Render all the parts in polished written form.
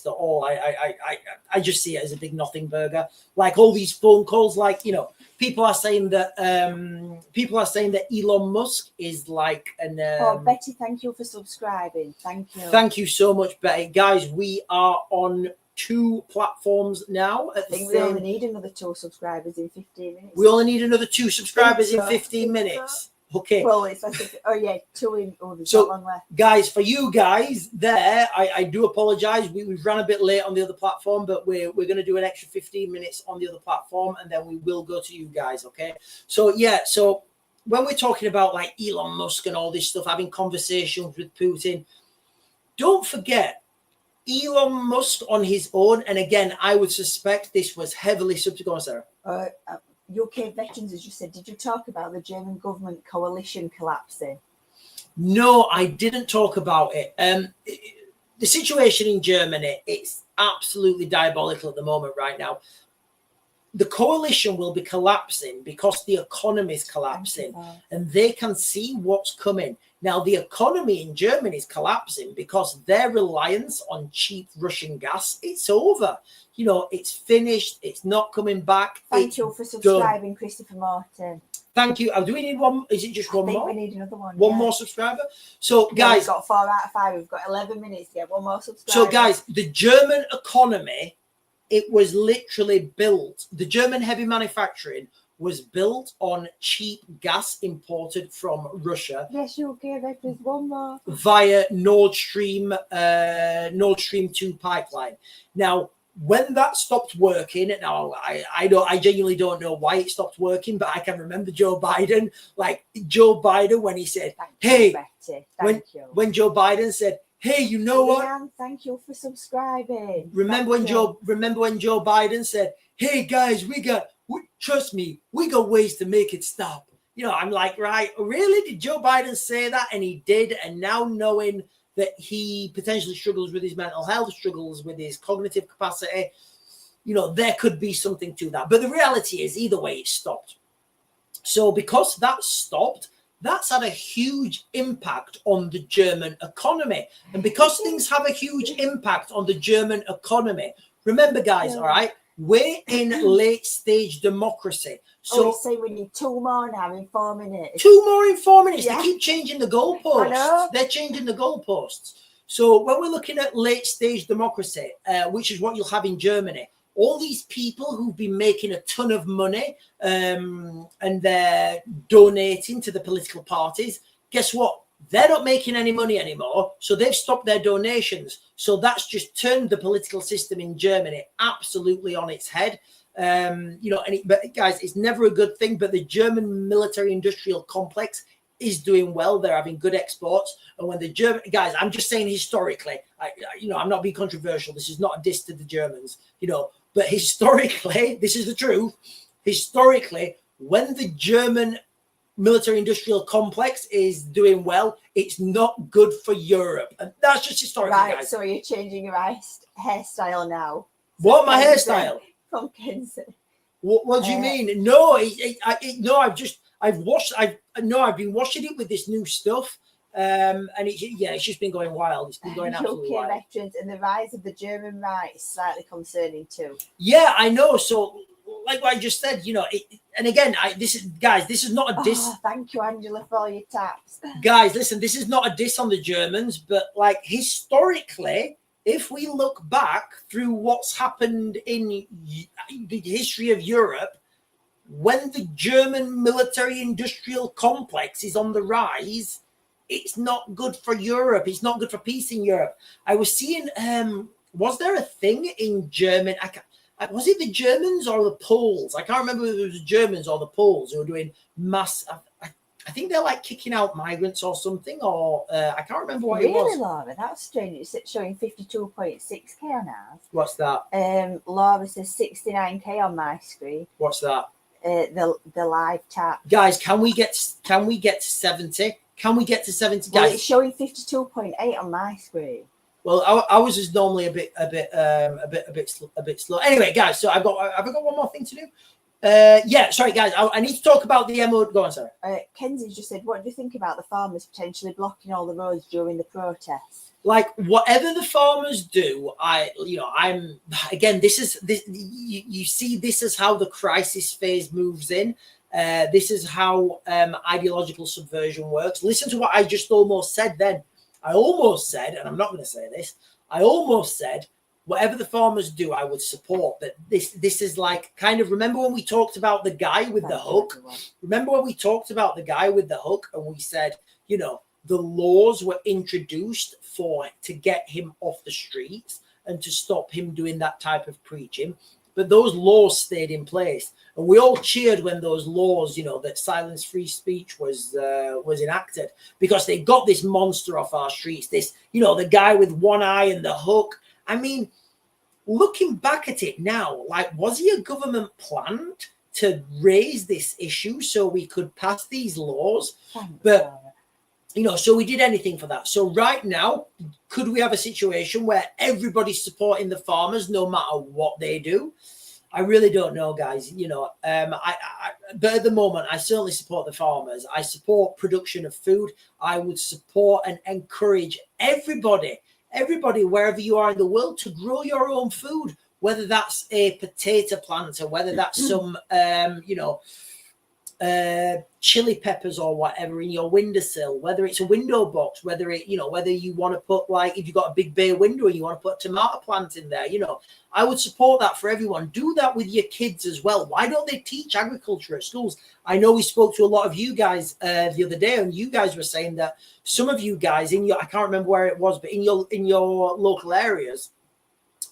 at all. I just see it as a big nothing burger. Like all these phone calls, like, you know, people are saying that Elon Musk is like an. Betty, thank you for subscribing. Thank you. Thank you so much, Betty. Guys, we are on 2 platforms now. I think we only need another 2 subscribers in 15 minutes. We only need another 2 subscribers in 15 minutes. Okay. Well, it's like 2 in. Oh, there's so, not long left. Guys, for you guys there, I do apologize. We've run a bit late on the other platform, but we're going to do an extra 15 minutes on the other platform, and then we will go to you guys. Okay. So yeah. So when we're talking about like Elon Musk and all this stuff, having conversations with Putin, don't forget Elon Musk on his own. And again, I would suspect this was heavily subsequent, Sarah. UK veterans, as you said, did you talk about the German government coalition collapsing? No, I didn't talk about it. The situation in Germany, it's absolutely diabolical at the moment right now. The coalition will be collapsing because the economy is collapsing and they can see what's coming. Now, the economy in Germany is collapsing because their reliance on cheap Russian gas, it's over. You know, it's finished. It's not coming back. Thank you for subscribing, Christopher Martin. Thank you. Do we need one? Is it just one more? We need another one. One more subscriber. So, guys, we've got 4 out of 5. We've got 11 minutes to get one more subscriber. So, guys, the German economy, it was literally built. The German heavy manufacturing was built on cheap gas imported from Russia. Yes, okay, there's one more. Via Nord Stream 2 pipeline. Now, when that stopped working, now I genuinely don't know why it stopped working, but I can remember Joe Biden, when he said, when Joe Biden said, hey, you know what? Thank you for subscribing. Remember when Joe Biden said, hey guys, trust me, we got ways to make it stop. You know, I'm like, right, really? Did Joe Biden say that? And he did. And now knowing that he potentially struggles with his mental health, struggles with his cognitive capacity, you know, there could be something to that. But the reality is, either way, it stopped. So because that stopped, that's had a huge impact on the German economy. And because things have a huge impact on the German economy, remember, guys, all right, we're in late stage democracy. So we need 2 more now in 4 minutes. 2 more in 4 minutes. Yeah. They keep changing the goalposts. They're changing the goalposts. So when we're looking at late stage democracy, which is what you'll have in Germany, all these people who've been making a ton of money and they're donating to the political parties, guess what? They're not making any money anymore, so they've stopped their donations. So that's just turned the political system in Germany absolutely on its head. You know, but guys, it's never a good thing. But the German military-industrial complex is doing well. They're having good exports. And when the German guys, I'm just saying historically, I'm not being controversial. This is not a diss to the Germans, you know. But historically, this is the truth. Historically, when the German military-industrial complex is doing well, it's not good for Europe. And that's just historical, guys. So you're changing your hairstyle now? What, my hairstyle? From Kensington. What do you mean? No, I've been washing it with this new stuff. And it's just been going wild. It's been going absolutely wild. Veterans and the rise of the German right is slightly concerning too. Yeah, I know. So, like what I just said, you know, this is not a diss. Thank you, Angela, for all your taps. Guys, listen, this is not a diss on the Germans, but like historically, if we look back through what's happened in the history of Europe, when the German military-industrial complex is on the rise, it's not good for Europe. It's not good for peace in Europe. I was seeing, was there a thing in German? Was it the Germans or the Poles? I can't remember whether it was the Germans or the Poles who were doing mass. I think they're like kicking out migrants or something, or I can't remember what it was. Really, Laura? That's strange. It's showing 52.6k on ours. What's that? Laura says 69k on my screen. What's that? The live chat. Guys, can we get to 70? Can we get to 70? Well, guys, it's showing 52.8 on my screen. Well, ours is normally a bit slow. Anyway, guys, so have I got one more thing to do? Sorry, guys, I need to talk about the MO. Go on, sorry. Kenzie just said, what do you think about the farmers potentially blocking all the roads during the protests? like whatever the farmers do, I'm again. You see, this is how the crisis phase moves in. This is how ideological subversion works. Listen to what I just almost said. Then I almost said, and I'm not going to say this. I almost said, whatever the farmers do, I would support. But this is like kind of, remember when we talked about the guy with the hook? Remember when we talked about the guy with the hook, and we said, the laws were introduced to get him off the streets and to stop him doing that type of preaching. But those laws stayed in place. And we all cheered when those laws, that silence free speech was enacted, because they got this monster off our streets. This, the guy with one eye and the hook. I mean, looking back at it now, like, was he a government plant to raise this issue so we could pass these laws? But so we did anything for that. So right now, could we have a situation where everybody's supporting the farmers no matter what they do? I really don't know, guys. But at the moment, I certainly support the farmers. I support production of food. I would support and encourage everybody, wherever you are in the world, to grow your own food, whether that's a potato plant or whether that's some, chili peppers or whatever in your windowsill, whether it's a window box, whether you want to put, like, if you've got a big bay window and you want to put a tomato plant in there, I would support that for everyone. Do that with your kids as well. Why don't they teach agriculture at schools? I know we spoke to a lot of you guys the other day, and you guys were saying that some of you guys I can't remember where it was, but in your local areas,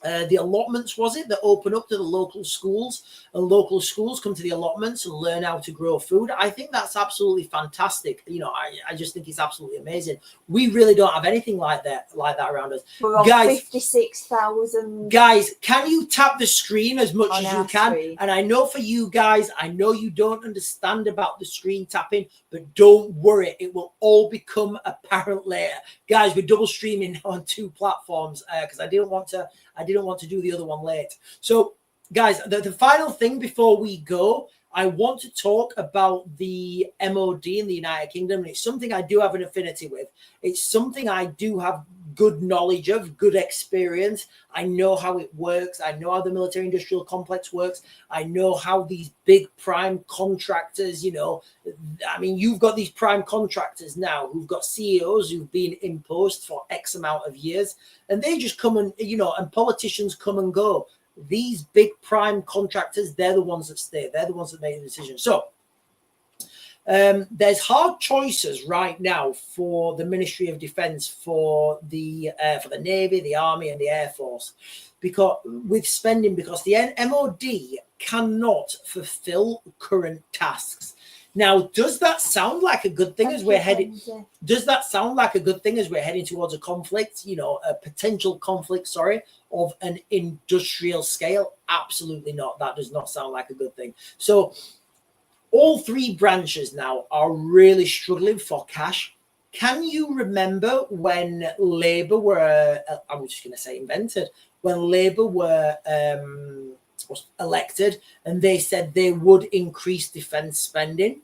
the allotments, was it, that open up to the local schools, and local schools come to the allotments and learn how to grow food. I think that's absolutely fantastic. I just think it's absolutely amazing. We really don't have anything like that around us. We're on guys, 56,000. Guys, can you tap the screen as much as you can? Screen. And I know for you guys, I know you don't understand about the screen tapping, but don't worry, it will all become apparent later. Guys, we're double streaming now on 2 platforms because I didn't want to do the other one late. So, guys, the final thing before we go, I want to talk about the MOD in the United Kingdom. And it's something I do have an affinity with. It's something I do have good knowledge of, good experience. I know how it works. I know how the military industrial complex works. I know how these big prime contractors, you've got these prime contractors now who've got CEOs who've been in post for X amount of years, and they just come and, and politicians come and go. These big prime contractors, they're the ones that stay. They're the ones that make the decisions. So there's hard choices right now for the Ministry of Defence, for the Navy, the Army, and the Air Force, because the MOD cannot fulfil current tasks. Now, does that sound like a good thing as we're heading? Does that sound like a good thing as we're heading towards a conflict? A potential conflict, of an industrial scale? Absolutely not. That does not sound like a good thing. So, all 3 branches now are really struggling for cash. Can you remember when Labour were? I was just going to say invented. When Labour were elected, and they said they would increase defence spending.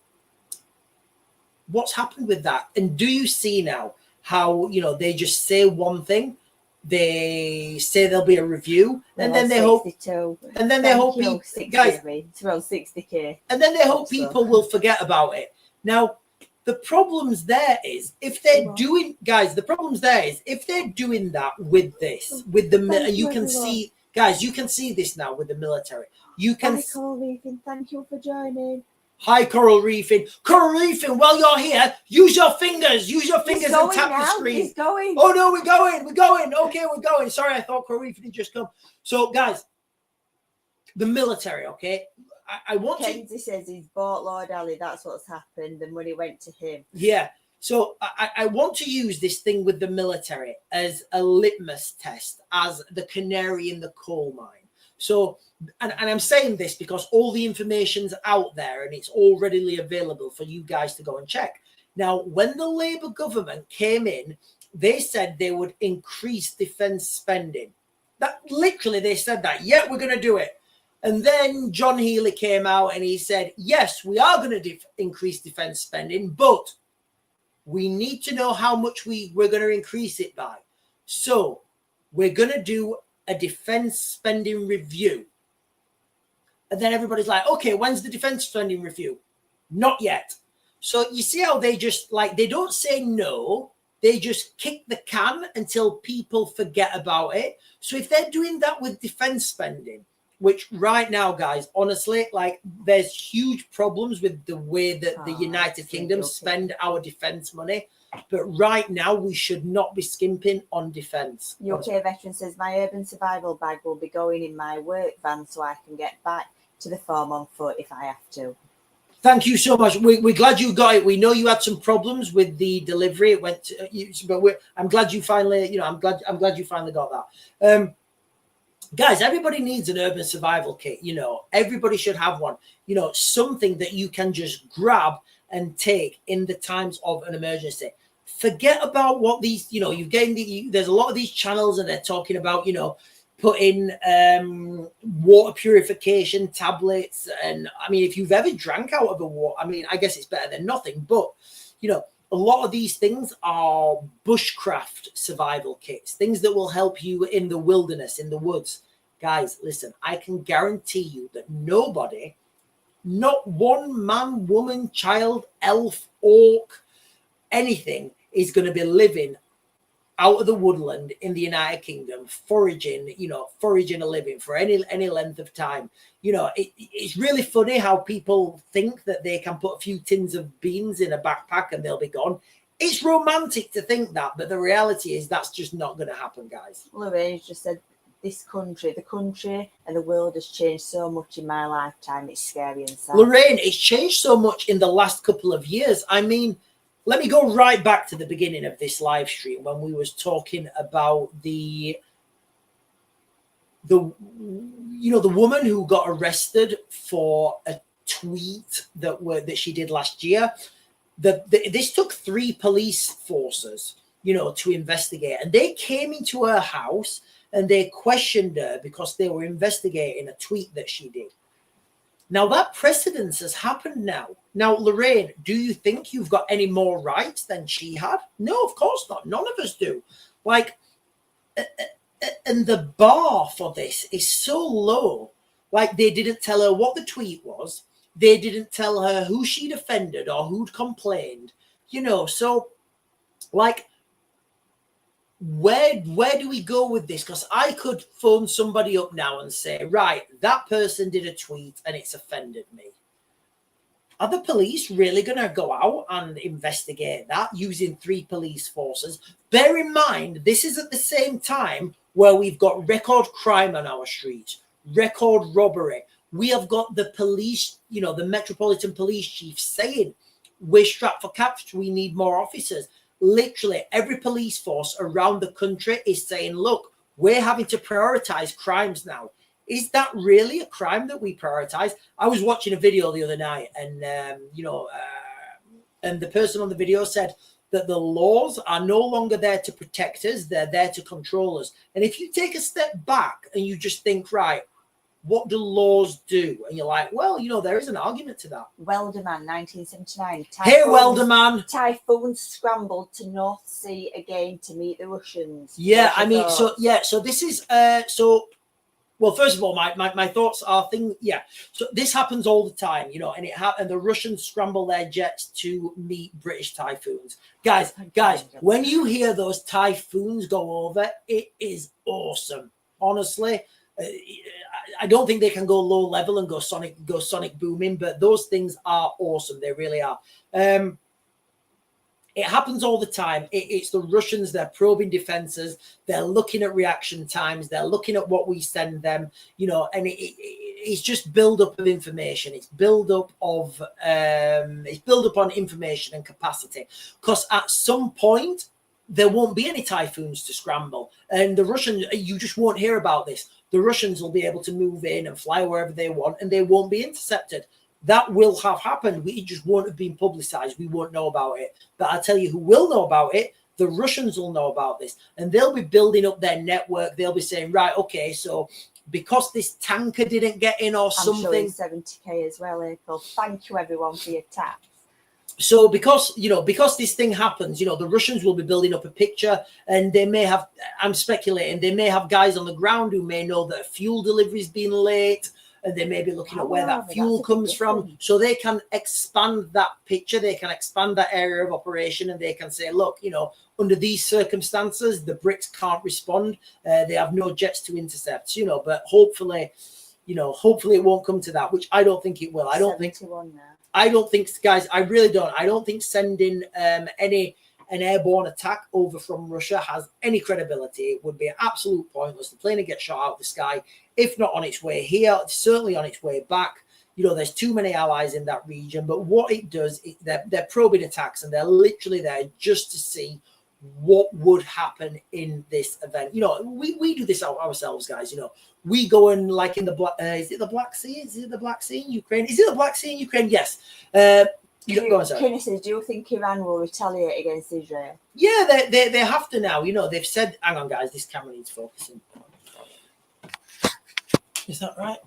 What's happened with that? And do you see now how, they just say one thing, they say there'll be a review, and then they hope, and then they hope people, guys, it's around 60k, and then they hope people will forget about it. Now, the problems there is if they're doing, guys, the problems there is if they're doing that with this, with the, you can see, guys, you can see this now with the military. You can. Hi, Coral Reefing, thank you for joining. Hi, Coral Reefing. Coral Reefing, while you're here, use your fingers. Use your fingers and tap the screen. He's going. Oh, no, we're going. Okay, we're going. Sorry, I thought Coral Reefing had just come. So, guys, the military, okay? I want Kenzie says he's bought Lord Ali. That's what's happened. And when he went to him. Yeah. So I want to use this thing with the military as a litmus test, as the canary in the coal mine. So, and I'm saying this because all the information's out there and it's all readily available for you guys to go and check. Now, when the Labour government came in, they said they would increase defence spending. That literally, they said that. Yeah, we're going to do it. And then John Healey came out and he said, yes, we are going to increase defence spending, but we need to know how much we're going to increase it by. So we're going to do a defense spending review. And then everybody's like, okay, when's the defense spending review? Not yet. So you see how they just like, they don't say no. They just kick the can until people forget about it. So if they're doing that with defense spending, which right now, guys, honestly, like there's huge problems with the way that the United Kingdom spend our defense money. But right now, we should not be skimping on defense. UK veteran says, my urban survival bag will be going in my work van so I can get back to the farm on foot if I have to. Thank you so much. We're glad you got it. We know you had some problems with the delivery. It went, but I'm glad you finally, I'm glad you finally got that. Guys, everybody needs an urban survival kit. Everybody should have one. Something that you can just grab and take in the times of an emergency. Forget about what these, you've gained. There's a lot of these channels and they're talking about, put in water purification tablets. And I mean, if you've ever drank out of a water, I mean, I guess it's better than nothing. But, a lot of these things are bushcraft survival kits, things that will help you in the wilderness, in the woods. Guys, listen, I can guarantee you that nobody, not one man, woman, child, elf, orc, anything is going to be living out of the woodland in the United Kingdom, foraging a living for any length of time. It's really funny how people think that they can put a few tins of beans in a backpack and they'll be gone. It's romantic to think that, but the reality is that's just not going to happen, guys. Lorraine just said, the country and the world has changed so much in my lifetime. It's scary and sad. Lorraine, it's changed so much in the last couple of years. I mean, let me go right back to the beginning of this live stream when we was talking about the woman who got arrested for a tweet that she did last year. This took 3 police forces, to investigate, and they came into her house and they questioned her because they were investigating a tweet that she did. Now, that precedence has happened now. Now, Lorraine, do you think you've got any more rights than she had? No, of course not. None of us do. And the bar for this is so low. Like, they didn't tell her what the tweet was. They didn't tell her who she'd offended or who'd complained. So, like, where do we go with this? Because I could phone somebody up now and say, right, that person did a tweet and it's offended me. Are the police really going to go out and investigate that using 3 police forces? Bear in mind, this is at the same time where we've got record crime on our streets, record robbery. We have got the police, the Metropolitan Police Chief saying, we're strapped for cash, we need more officers. Literally every police force around the country is saying, look, we're having to prioritize crimes now. Is that really a crime that we prioritize? I was watching a video the other night and, and the person on the video said that the laws are no longer there to protect us. They're there to control us. And if you take a step back and you just think, right, what do laws do? And you're like, well, there is an argument to that. Welderman, 1979. Hey, Welderman. Typhoons scrambled to North Sea again to meet the Russians. Yeah, I mean, so this is, well, first of all, my thoughts are so this happens all the time, and the Russians scramble their jets to meet British typhoons. Guys, when you hear those typhoons go over, it is awesome. Honestly, I don't think they can go low level and go sonic booming, but those things are awesome. They really are. It happens all the time. It's the Russians. They're probing defenses. They're looking at reaction times. They're looking at what we send them, and it's just build up of information. It's build up on information and capacity, because at some point there won't be any typhoons to scramble, and the Russians, you just won't hear about this. The Russians will be able to move in and fly wherever they want, and they won't be intercepted. That will have happened. It just won't have been publicized. We won't know about it. But I'll tell you who will know about it. The Russians will know about this, and they'll be building up their network. They'll be saying, right, okay, so because this tanker didn't get in or something. I'm showing 70k as well, April. Thank you, everyone, for your taps. So because this thing happens, the Russians will be building up a picture, and they may have, I'm speculating, they may have guys on the ground who may know that fuel delivery's been late, and they may be looking at where that fuel comes from, so they can expand that picture, they can expand that area of operation, and they can say, look, under these circumstances, the Brits can't respond, they have no jets to intercept, but hopefully it won't come to that, which I don't think it will. I don't think, guys, I really don't. I don't think sending an airborne attack over from Russia has any credibility. It would be absolute pointless. The plane would get shot out of the sky, if not on its way here, certainly on its way back. There's too many allies in that region. But what it does is they're probing attacks, and they're literally there just to see what would happen in this event. We do this ourselves, guys. We go in like in the Black. Is it the Black Sea? Is it the Black Sea in Ukraine? Is it the Black Sea in Ukraine? Yes. Go on, sorry. Kenny says, do you think Iran will retaliate against Israel? Yeah, they have to now. They've said, hang on, guys, this camera needs focusing. Is that right?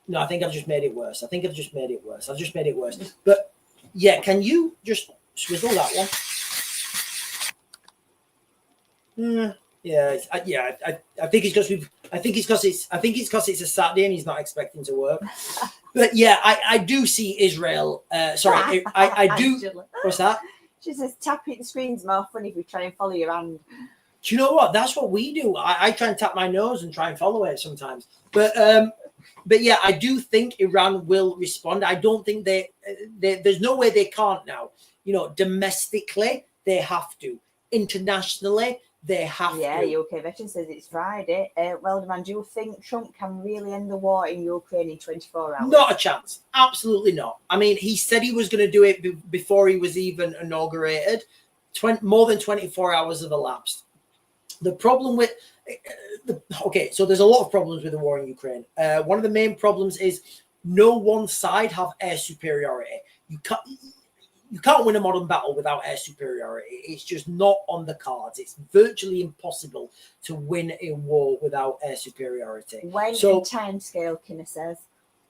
No, I think I've just made it worse. I've just made it worse. But yeah, can you just swizzle that one? Yeah. I think it's because it's a Saturday and he's not expecting to work. But yeah, I do see Israel. I do. What's that? She says, tapping the screen's more fun if we try and follow your hand. Do you know what? That's what we do. I try and tap my nose and try and follow it sometimes. But yeah, I do think Iran will respond. I don't think there's no way they can't now. Domestically they have to. Internationally they have to. Yeah, UK veteran says it's Friday. Welderman, do you think Trump can really end the war in Ukraine in 24 hours? Not a chance. Absolutely not. I mean, he said he was going to do it before he was even inaugurated. More than 24 hours have elapsed. The problem with so there's a lot of problems with the war in Ukraine. One of the main problems is no one side have air superiority. You can't win a modern battle without air superiority. It's just not on the cards. It's virtually impossible to win a war without air superiority. When and time scale, Kinna says.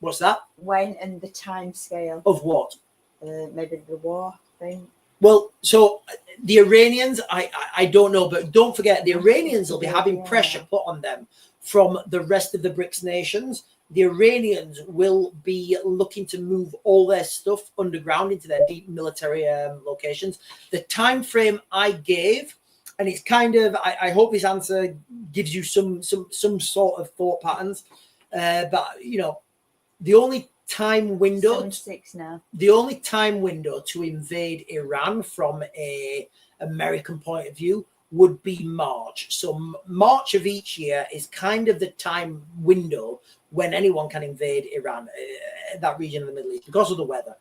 What's that? When and the time scale. Of what? Maybe the war thing. Well, so the Iranians, I don't know, but don't forget, the Iranians will be having pressure put on them from the rest of the BRICS nations. The Iranians will be looking to move all their stuff underground into their deep military locations. The time frame I gave, and it's kind of, I hope this answer gives you some sort of thought patterns. But the only time window, 7-6 now. The only time window to invade Iran from a American point of view would be March. So March of each year is kind of the time window when anyone can invade Iran, that region of the Middle East, because of the weather.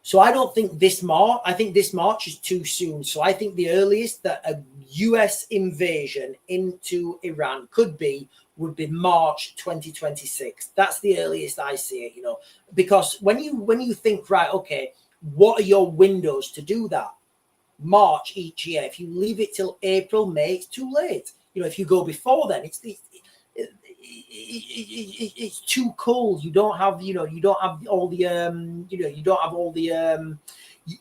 So I don't think this March, I think this March is too soon. So I think the earliest that a US invasion into Iran would be March 2026. That's the earliest I see it, because when you think, right, okay, what are your windows to do that? March each year. If you leave it till April, May, it's too late. If you go before then, it's too cold. You don't have all the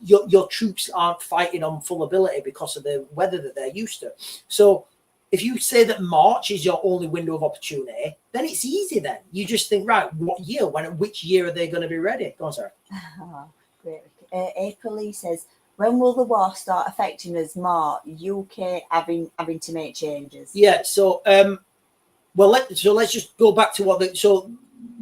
your troops aren't fighting on full ability because of the weather that they're used to. So if you say that March is your only window of opportunity, then it's easy. Then you just think, right, what year? Which year are they going to be ready? Go on, sorry. Great. April Lee says, when will the war start affecting us more? UK having to make changes. Yeah. So let's just go back to so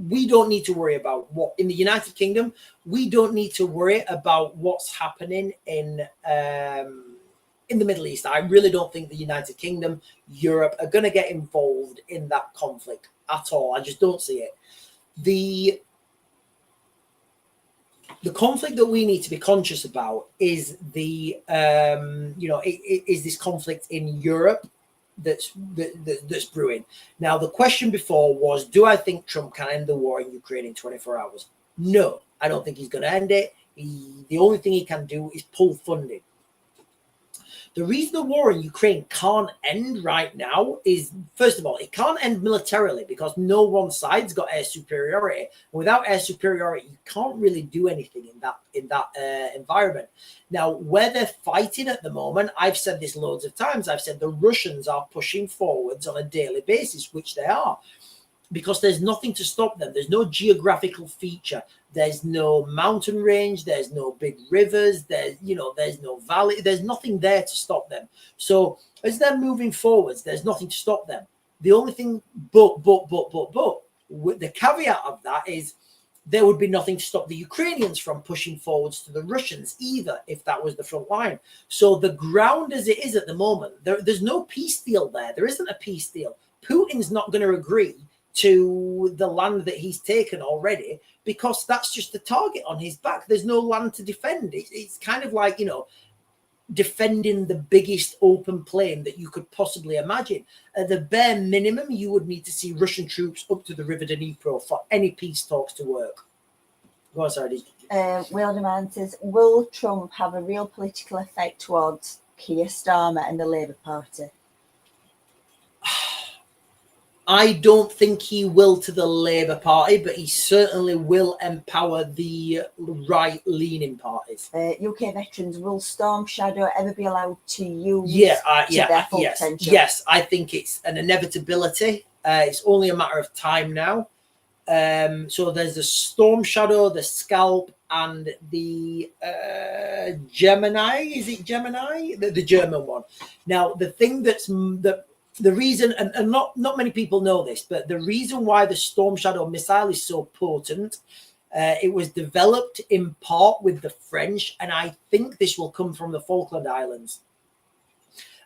we don't need to worry about what in the United Kingdom. We don't need to worry about what's happening in the Middle East. I really don't think the United Kingdom, Europe are going to get involved in that conflict at all. I just don't see it. The conflict that we need to be conscious about is is this conflict in Europe that's brewing. Now, the question before was, do I think Trump can end the war in Ukraine in 24 hours? No, I don't think he's going to end it. The only thing he can do is pull funding. The reason the war in Ukraine can't end right now is, first of all, it can't end militarily because no one side's got air superiority. Without air superiority, you can't really do anything in that environment. Now, where they're fighting at the moment, I've said this loads of times. I've said the Russians are pushing forwards on a daily basis, which they are, because there's nothing to stop them. There's no geographical feature. There's no mountain range. There's no big rivers. There's no valley. There's nothing there to stop them. So as they're moving forwards, there's nothing to stop them. The only thing, but, the caveat of that is there would be nothing to stop the Ukrainians from pushing forwards to the Russians either, if that was the front line. So the ground as it is at the moment, there's no peace deal there. There isn't a peace deal. Putin's not going to agree to the land that he's taken already, because that's just the target on his back. There's no land to defend. It's kind of like, defending the biggest open plain that you could possibly imagine. At the bare minimum, you would need to see Russian troops up to the River Dnipro for any peace talks to work. Go on, sorry. Wilderman says, will Trump have a real political effect towards Keir Starmer and the Labour Party? I don't think he will to the Labour Party, but he certainly will empower the right-leaning parties. UK veterans, will Storm Shadow ever be allowed to use their full yes, potential? Yes, I think it's an inevitability. It's only a matter of time now. So there's the Storm Shadow, the Scalp, and the Gemini. Is it Gemini? The German one. Now, the thing the reason, and not many people know this, but the reason why the Storm Shadow missile is so potent, it was developed in part with the French, and I think this will come from the Falkland Islands.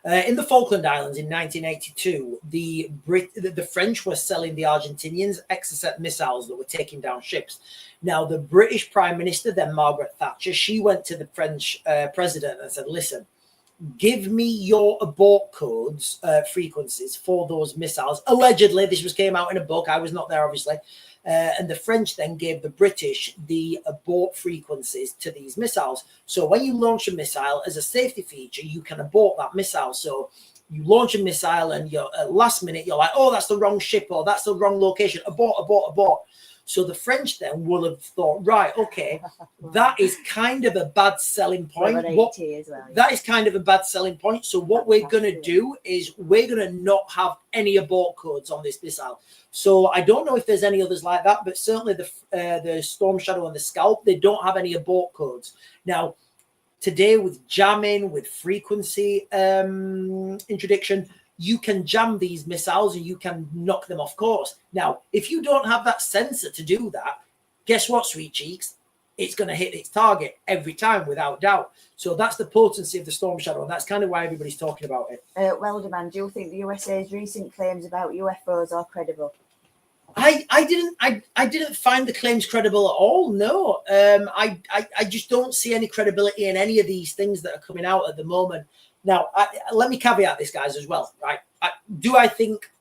In the Falkland Islands in 1982, the French were selling the Argentinians Exocet missiles that were taking down ships. Now, the British Prime Minister, then Margaret Thatcher, she went to the French president and said, listen, give me your abort codes, frequencies for those missiles. Allegedly, this came out in a book. I was not there, obviously. And the French then gave the British the abort frequencies to these missiles. So when you launch a missile, as a safety feature, you can abort that missile. So you launch a missile and you're at last minute, you're like, oh, that's the wrong ship, or that's the wrong location. Abort, abort, abort. So the French then will have thought, right, okay, that is kind of a bad selling point. That is kind of a bad selling point. So what we're going to do is we're going to not have any abort codes on this missile. So I don't know if there's any others like that, but certainly the Storm Shadow and the Scalp, they don't have any abort codes. Now, today with jamming, with frequency introduction, you can jam these missiles and you can knock them off course. Now, if you don't have that sensor to do that, guess what, sweet cheeks? It's going to hit its target every time, without doubt. So that's the potency of the Storm Shadow, and that's kind of why everybody's talking about it. Welderman, do you think the USA's recent claims about UFOs are credible? I didn't find the claims credible at all. No, I just don't see any credibility in any of these things that are coming out at the moment. Now, let me caveat this, guys, as well, right? Do I think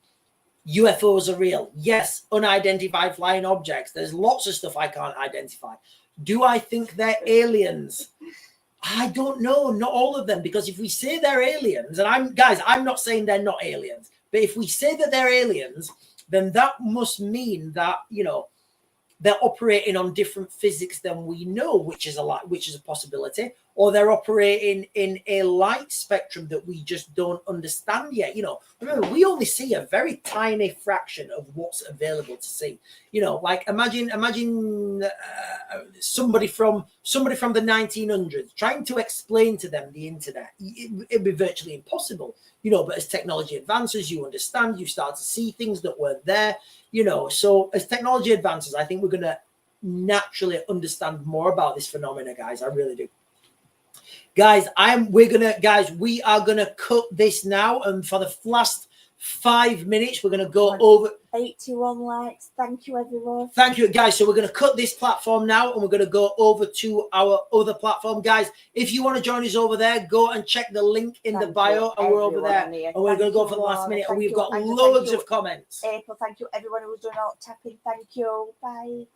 UFOs are real? Yes, unidentified flying objects. There's lots of stuff I can't identify. Do I think they're aliens? I don't know, not all of them, because if we say they're aliens, and I'm not saying they're not aliens, but if we say that they're aliens, then that must mean that, they're operating on different physics than we know, which is a possibility, or they're operating in a light spectrum that we just don't understand yet. Remember, we only see a very tiny fraction of what's available to see. Like imagine somebody from the 1900s trying to explain to them the internet. It'd be virtually impossible. But as technology advances, you understand, you start to see things that weren't there. So as technology advances, I think we're going to naturally understand more about this phenomena, guys. I really do. Guys, we are going to cut this now. And for the last 5 minutes, we're going to go over 81 likes. Thank you, everyone. Thank you, guys. So we're going to cut this platform now and we're going to go over to our other platform. Guys, if you want to join us over there, go and check the link in the bio, and we're over there. And we're going to go for the last minute, and we've got loads of comments. April, thank you, everyone who's done all tapping. Thank you. Bye.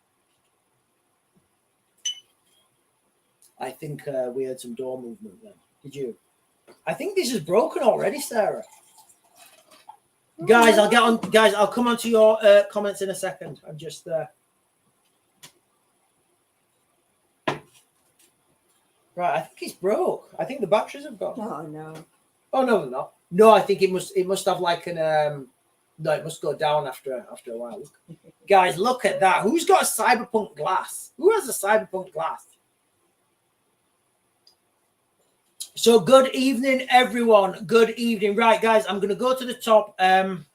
I think we heard some door movement then. Did you? I think this is broken already, Sarah. Guys, I'll get on. Guys, I'll come on to your comments in a second. I'm just right. I think it's broke. I think the batteries have gone. Oh no. Oh no, they're not. No, I think it must have like an no, it must go down after a while. Guys, look at that. Who's got a Cyberpunk glass? Who has a Cyberpunk glass? So good evening, everyone. Good evening. Right, guys, I'm going to go to the top. And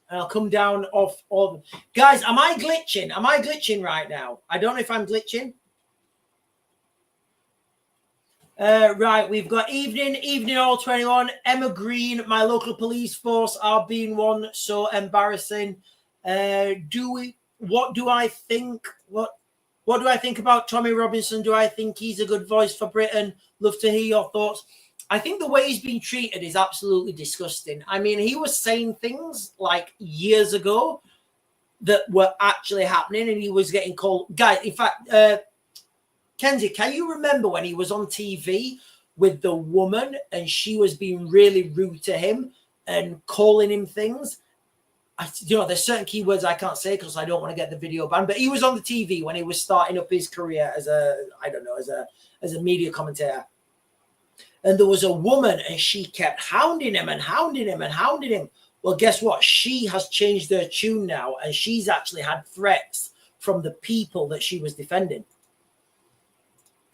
I'll come down off all. Guys, am I glitching? Am I glitching right now? I don't know if I'm glitching. Right, we've got evening all 21. Emma Green, my local police force are being one so embarrassing. What do I think? What do I think about Tommy Robinson? Do I think he's a good voice for Britain? Love to hear your thoughts. I think the way he's been treated is absolutely disgusting. I mean, he was saying things like years ago that were actually happening, and he was getting called. Guys, in fact, Kenzie, can you remember when he was on TV with the woman and she was being really rude to him and calling him things? There's certain keywords I can't say because I don't want to get the video banned, but he was on the TV when he was starting up his career as a media commentator. And there was a woman and she kept hounding him. Well, guess what? She has changed her tune now and she's actually had threats from the people that she was defending.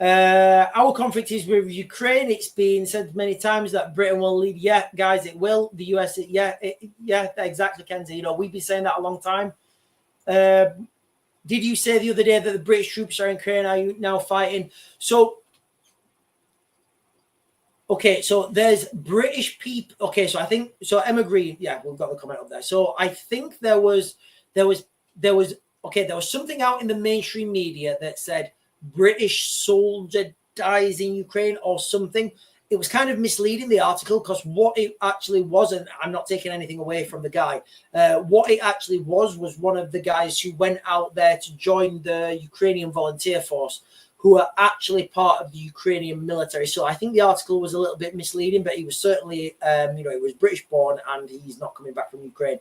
Our conflict is with Ukraine. It's been said many times that Britain will lead. Yeah, guys, it will. The US, yeah, exactly, Kenzie. We've been saying that a long time. Did you say the other day that the British troops are in Ukraine? Are you now fighting? So, okay, so there's British people. Okay, so I think Emma Green. Yeah, we've got the comment up there. So I think there was something out in the mainstream media that said British soldier dies in Ukraine or something. It was kind of misleading, the article, because what it actually was, and I'm not taking anything away from the guy, what it actually was one of the guys who went out there to join the Ukrainian volunteer force, who are actually part of the Ukrainian military. So I think the article was a little bit misleading, but he was certainly, he was British born and he's not coming back from Ukraine.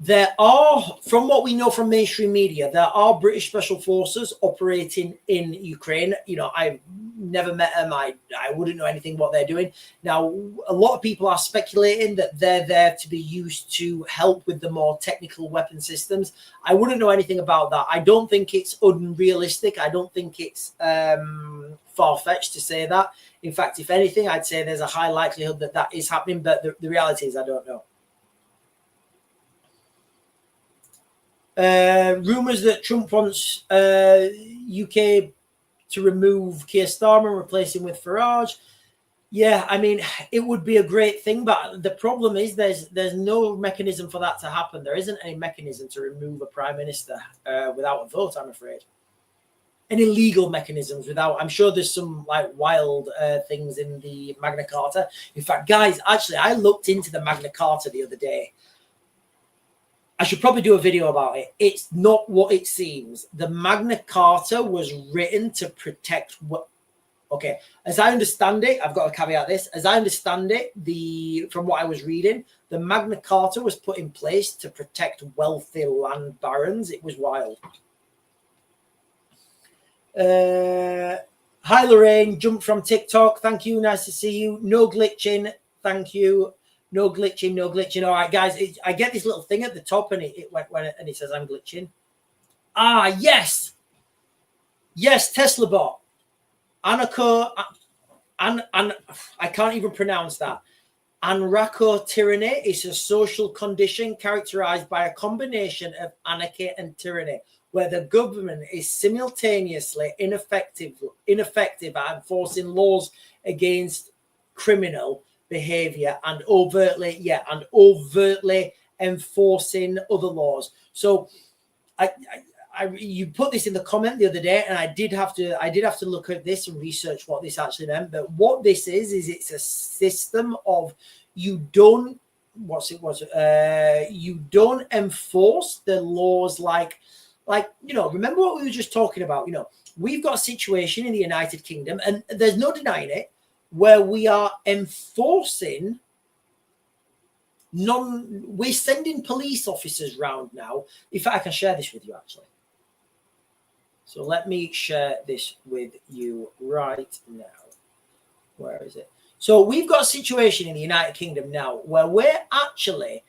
There are, from what we know from mainstream media, there are British special forces operating in Ukraine. I've never met them. I wouldn't know anything what they're doing. Now, a lot of people are speculating that they're there to be used to help with the more technical weapon systems. I wouldn't know anything about that. I don't think it's unrealistic. I don't think it's far-fetched to say that. In fact, if anything, I'd say there's a high likelihood that is happening, but the reality is I don't know. Rumors that Trump wants UK to remove Keir Starmer and replace him with Farage. Yeah, I mean, it would be a great thing, but the problem is there's no mechanism for that to happen. There isn't any mechanism to remove a prime minister without a vote, I'm afraid. Any legal mechanisms without, I'm sure there's some like wild things in the Magna Carta. In fact, guys, actually, I looked into the Magna Carta the other day. I should probably do a video about it. It's not what it seems. The Magna Carta was written to protect what. Okay, as I understand it, I've got to caveat this. As I understand it, from what I was reading, the Magna Carta was put in place to protect wealthy land barons. It was wild. Hi, Lorraine. Jumped from TikTok. Thank you. Nice to see you. No glitching. Thank you. No glitching, no glitching. All right, guys, I get this little thing at the top and it went and it says I'm glitching. Ah, yes. Yes, Tesla bot. Anarcho, and I can't even pronounce that. Anarcho-tyranny is a social condition characterized by a combination of anarchy and tyranny, where the government is simultaneously ineffective at enforcing laws against criminal behavior and overtly enforcing other laws. So you put this in the comment the other day, and I did have to look at this and research what this actually meant. But what this is it's a system of you don't enforce the laws like remember what we were just talking about, we've got a situation in the United Kingdom, and there's no denying it, where we are enforcing we're sending police officers round now. In fact, I can share this with you actually. So let me share this with you right now. Where is it? So we've got a situation in the United Kingdom now where we're actually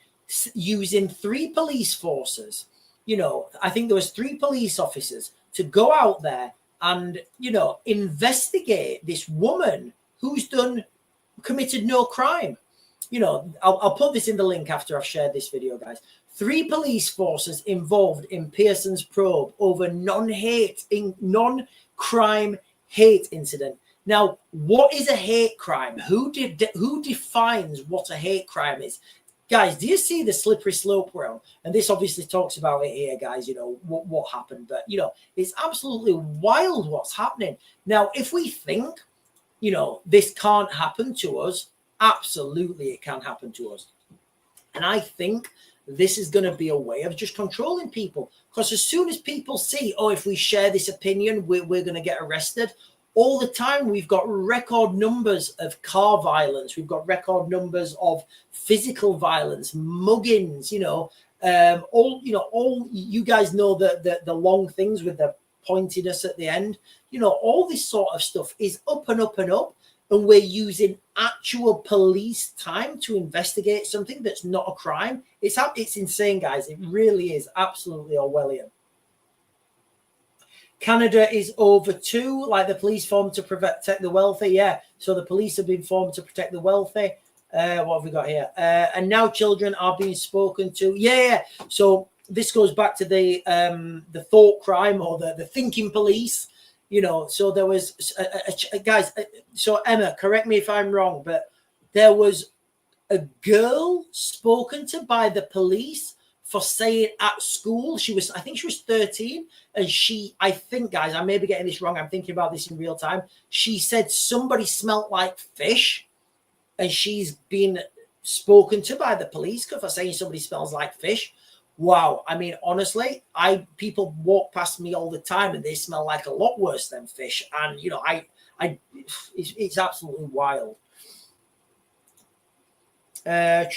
using 3 police forces. You know, I think there was 3 police officers to go out there and, you know, investigate this woman who's committed no crime. You know, I'll put this in the link after I've shared this video, guys. 3 police forces involved in Pearson's probe over non-crime hate incident. Now, what is a hate crime? Who defines what a hate crime is? Guys, do you see the slippery slope we're on? And this obviously talks about it here, guys, you know, what happened. But, you know, it's absolutely wild what's happening. Now, if we think, you know, this can't happen to us, absolutely it can happen to us. And I think this is going to be a way of just controlling people. Because as soon as people see, oh, if we share this opinion, we're going to get arrested. All the time, we've got record numbers of car violence. We've got record numbers of physical violence, muggings, you know, all you guys know the long things with the pointiness at the end. You know, all this sort of stuff is up and up and up. And we're using actual police time to investigate something that's not a crime. It's insane, guys. It really is absolutely Orwellian. Canada is over too, like the police formed to protect the wealthy. Yeah, so the police have been formed to protect the wealthy. What have we got here? And now children are being spoken to. Yeah. So this goes back to the thought crime or the thinking police. You know, so there was guys. So Emma, correct me if I'm wrong, but there was a girl spoken to by the police for saying at school I think she was 13, and I think, guys, I may be getting this wrong. I'm thinking about this in real time. She said somebody smelt like fish, and she's been spoken to by the police for saying somebody smells like fish. Wow. I mean, honestly, people walk past me all the time and they smell like a lot worse than fish. And, you know, it's absolutely wild. Tim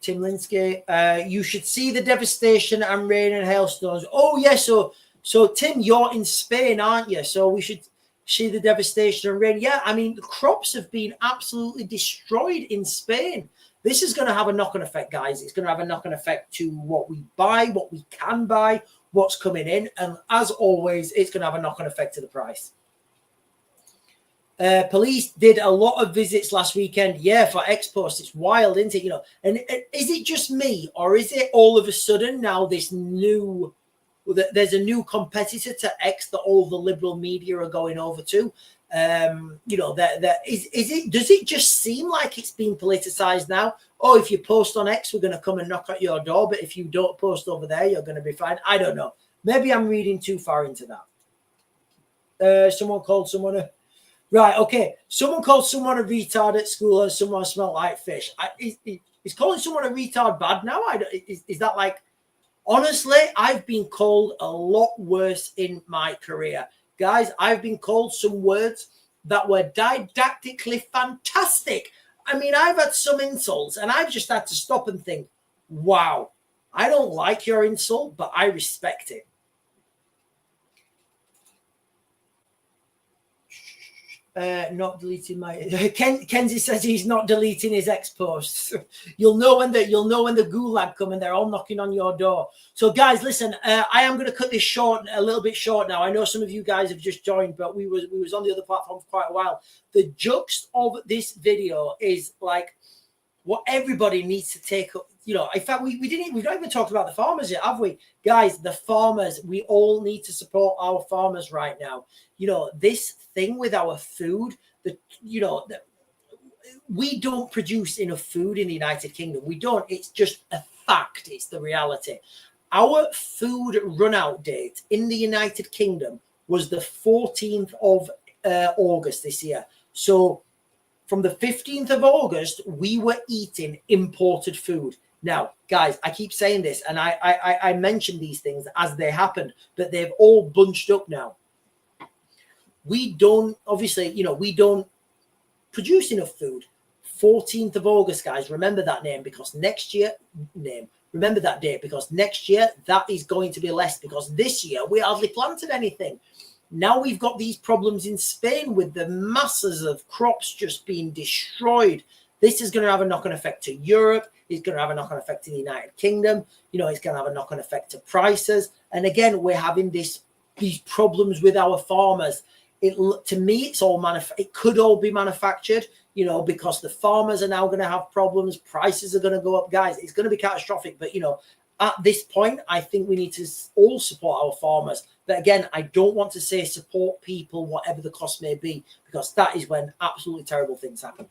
Linsky, you should see the devastation and rain and hailstones. Oh, yeah. So Tim, you're in Spain, aren't you? So we should see the devastation and rain. Yeah. I mean, the crops have been absolutely destroyed in Spain. This is going to have a knock-on effect, guys. It's going to have a knock-on effect to what we buy, what we can buy, what's coming in. And as always, it's going to have a knock-on effect to the price. Police did a lot of visits last weekend. Yeah, for X-Post. It's wild, isn't it? You know, and is it just me, or is it all of a sudden now there's a new competitor to X that all the liberal media are going over to? You know, does it just seem like it's being politicized now? Oh, if you post on X, we're going to come and knock at your door, but if you don't post over there, you're going to be fine. I don't know. Maybe I'm reading too far into that. Someone called someone right. Okay. Someone called someone a retard at school and someone smelled like fish. Is calling someone a retard bad now? Is that like, honestly, I've been called a lot worse in my career. Guys, I've been called some words that were didactically fantastic. I mean, I've had some insults and I've just had to stop and think, wow, I don't like your insult, but I respect it. Not deleting my Kenzie says he's not deleting his X posts. You'll know when the gulag come and they're all knocking on your door. So guys, listen, I am going to cut this a little bit short now. I know some of you guys have just joined, but we was on the other platform for quite a while. The gist of this video is like what everybody needs to take up. You know, in fact, we've not even talked about the farmers yet, have we? Guys, the farmers, we all need to support our farmers right now. You know, this thing with our food, we don't produce enough food in the United Kingdom. We don't. It's just a fact. It's the reality. Our food run-out date in the United Kingdom was the 14th of August this year. So from the 15th of August, we were eating imported food. Now, guys, I keep saying this, and I mention these things as they happened, but they've all bunched up now. we don't, obviously, we don't produce enough food. 14th of August, guys, remember that name, because next year, remember that date, because next year that is going to be less, because this year we hardly planted anything. Now we've got these problems in Spain with the masses of crops just being destroyed. This is going to have a knock-on effect to Europe. It's going to have a knock-on effect to the United Kingdom. It's going to have a knock-on effect to prices. And again, we're having these problems with our farmers. To me, it's all it could all be manufactured, because the farmers are now going to have problems. Prices are going to go up, guys. It's going to be catastrophic. But, at this point, I think we need to all support our farmers. But again, I don't want to say support people, whatever the cost may be, because that is when absolutely terrible things happen.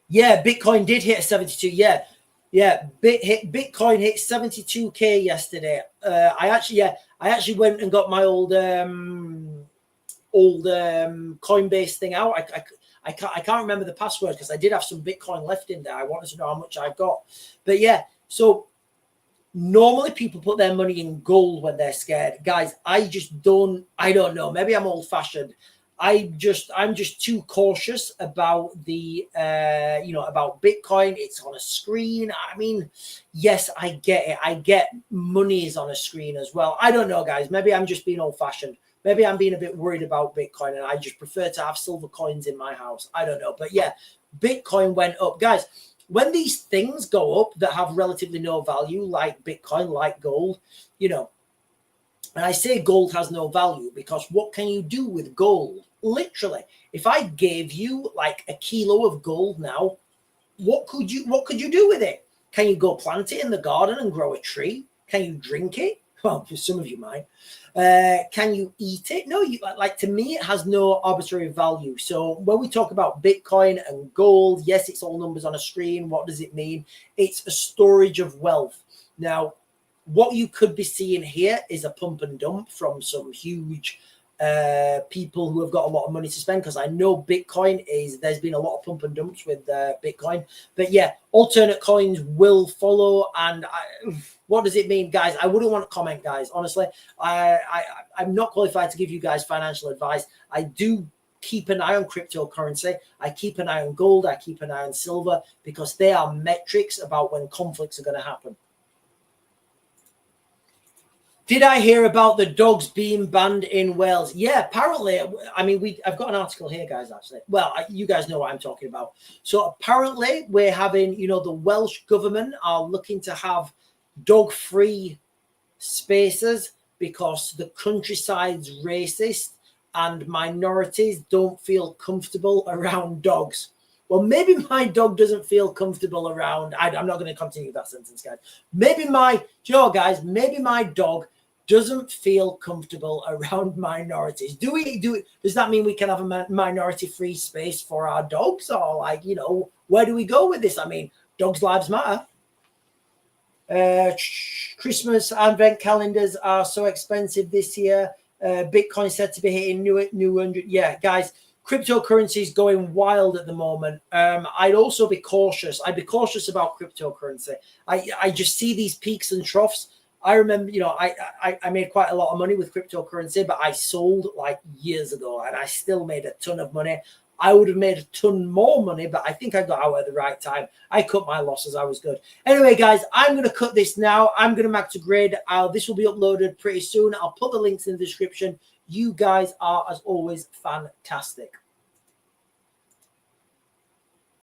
Yeah, Bitcoin did hit a 72. Yeah. Bitcoin hit 72K yesterday. I actually went and got my old Coinbase thing out. I can't remember the password, because I did have some Bitcoin left in there. I wanted to know how much I got. But yeah, so normally people put their money in gold when they're scared. Guys, I don't know. Maybe I'm old fashioned. I'm just too cautious about the about Bitcoin. It's on a screen. I mean, yes, I get it. I get money is on a screen as well. I don't know, guys. Maybe I'm just being old fashioned. Maybe I'm being a bit worried about Bitcoin, and I just prefer to have silver coins in my house. I don't know. But yeah, Bitcoin went up. Guys, when these things go up that have relatively no value, like Bitcoin, like gold, and I say gold has no value because what can you do with gold? Literally, if I gave you like a kilo of gold now, what could you do with it? Can you go plant it in the garden and grow a tree? Can you drink it? Well, some of you might. Can you eat it? No, to me, it has no arbitrary value. So when we talk about Bitcoin and gold, yes, it's all numbers on a screen. What does it mean? It's a storage of wealth. Now, what you could be seeing here is a pump and dump from some huge people who have got a lot of money to spend, because I know there's been a lot of pump and dumps with Bitcoin. But yeah, alternate coins will follow. And what does it mean, guys? I wouldn't want to comment, guys. Honestly, I'm not qualified to give you guys financial advice. I do keep an eye on cryptocurrency. I keep an eye on gold. I keep an eye on silver, because they are metrics about when conflicts are going to happen. Did I hear about the dogs being banned in Wales? Yeah, apparently. I mean, I've got an article here, guys, actually. Well, you guys know what I'm talking about. So apparently we're having, the Welsh government are looking to have dog-free spaces because the countryside's racist and minorities don't feel comfortable around dogs. Well, maybe my dog doesn't feel comfortable around. I'm not going to continue that sentence, guys. Maybe my dog doesn't feel comfortable around minorities. Does that mean we can have a minority-free space for our dogs? Or where do we go with this? I mean, dogs' lives matter. Christmas advent calendars are so expensive this year. Bitcoin said to be hitting new 100. Yeah, guys, cryptocurrency is going wild at the moment. I'd also be cautious. I'd be cautious about cryptocurrency. I just see these peaks and troughs. I remember, I made quite a lot of money with cryptocurrency, but I sold like years ago, and I still made a ton of money. I would have made a ton more money, but I think I got out at the right time. I cut my losses. I was good. Anyway, guys, I'm going to cut this now. I'm going to back to grid. This will be uploaded pretty soon. I'll put the links in the description. You guys are, as always, fantastic.